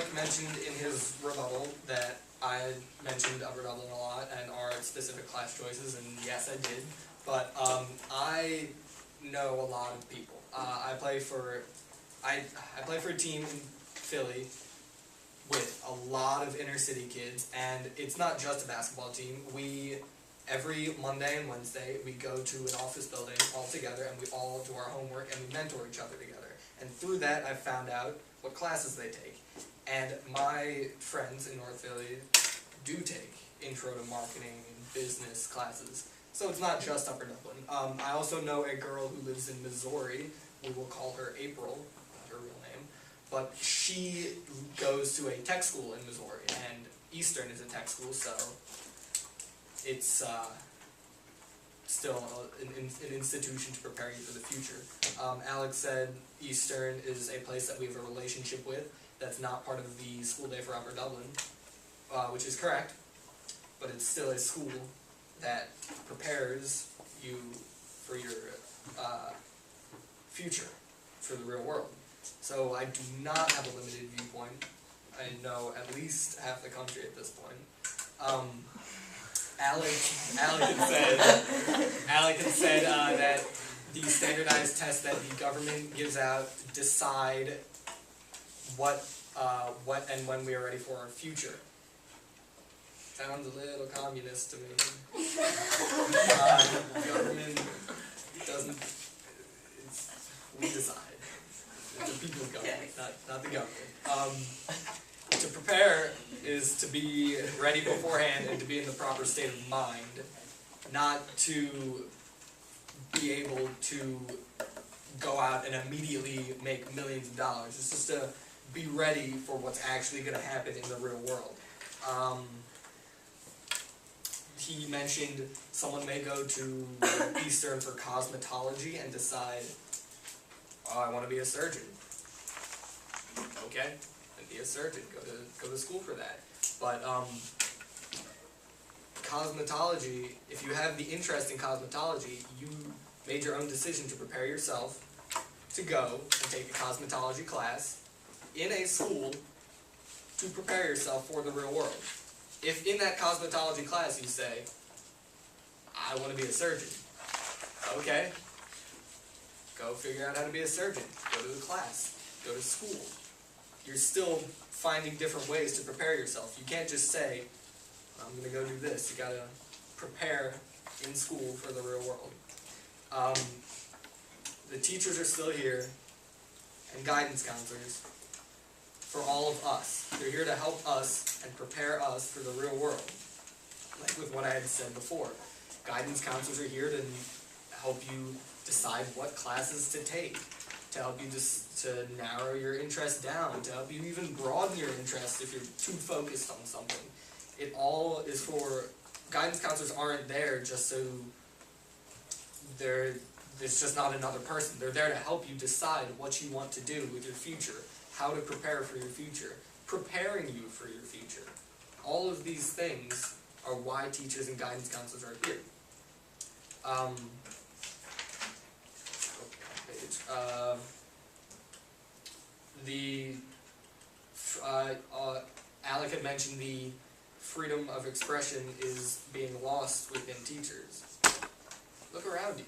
Alec mentioned in his rebuttal that I mentioned Upper Dublin a lot and our specific class choices, and yes, I did. But I know a lot of people. I play for a team in Philly with a lot of inner city kids, and it's not just a basketball team. Every Monday and Wednesday, we go to an office building all together, and we all do our homework, and we mentor each other together. And through that, I found out what classes they take. And my friends in North Philly do take intro to marketing and business classes. So it's not just Upper Dublin. I also know a girl who lives in Missouri. We will call her April, not her real name. But she goes to a tech school in Missouri, and Eastern is a tech school, so it's still an institution to prepare you for the future. Alex said Eastern is a place that we have a relationship with that's not part of the school day for Upper Dublin, which is correct, but it's still a school that prepares you for your future, for the real world. So I do not have a limited viewpoint. I know at least half the country at this point. Alec had said that the standardized tests that the government gives out decide what and when we are ready for our future. Sounds a little communist to me. Government doesn't. We decide. It's the people's government, not the government. To prepare is to be ready beforehand and to be in the proper state of mind, not to be able to go out and immediately make millions of dollars. It's just to be ready for what's actually going to happen in the real world. He mentioned someone may go to Eastern for cosmetology and decide, oh, I want to be a surgeon. Okay. Be a surgeon, go to school for that. But cosmetology, if you have the interest in cosmetology, you made your own decision to prepare yourself to go and take a cosmetology class in a school to prepare yourself for the real world. If in that cosmetology class you say, I want to be a surgeon, okay, go figure out how to be a surgeon, go to the class, go to school. You're still finding different ways to prepare yourself. You can't just say, I'm going to go do this. You got to prepare in school for the real world. The teachers are still here, and guidance counselors, for all of us. They're here to help us and prepare us for the real world. Like with what I had said before. Guidance counselors are here to help you decide what classes to take, to help you just to narrow your interest down, to help you even broaden your interest if you're too focused on something. It all is for, guidance counselors aren't there just so it's just not another person. They're there to help you decide what you want to do with your future, how to prepare for your future, preparing you for your future. All of these things are why teachers and guidance counselors are here. Alec had mentioned the freedom of expression is being lost within teachers. Look around you.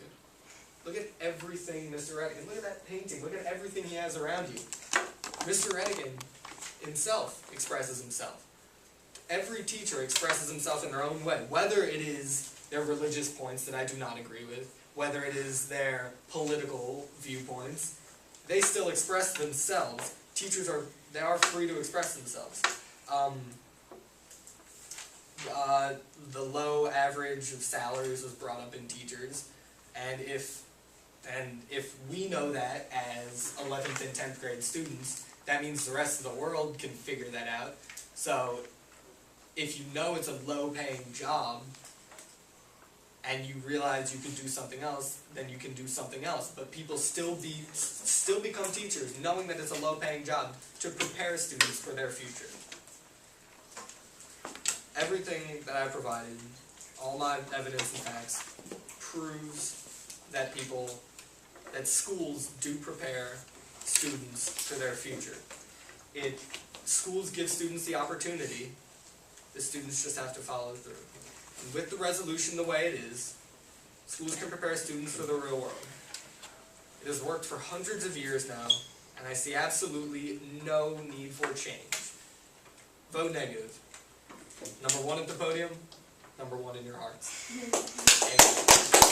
Look at everything Mr. Redigan, look at that painting, look at everything he has around you. Mr. Redigan himself expresses himself. Every teacher expresses himself in their own way, whether it is their religious points that I do not agree with, whether it is their political viewpoints, they still express themselves. Teachers are free to express themselves. The low average of salaries was brought up in teachers, and if we know that as 11th and 10th grade students, that means the rest of the world can figure that out. So if you know it's a low-paying job, and you realize you could do something else, then you can do something else. But people still become teachers, knowing that it's a low-paying job, to prepare students for their future. Everything that I provided, all my evidence and facts, proves that schools do prepare students for their future. It schools give students the opportunity, the students just have to follow through. And with the resolution the way it is, schools can prepare students for the real world. It has worked for hundreds of years now, and I see absolutely no need for change. Vote negative. Number 1 at the podium, number 1 in your hearts. Thank you.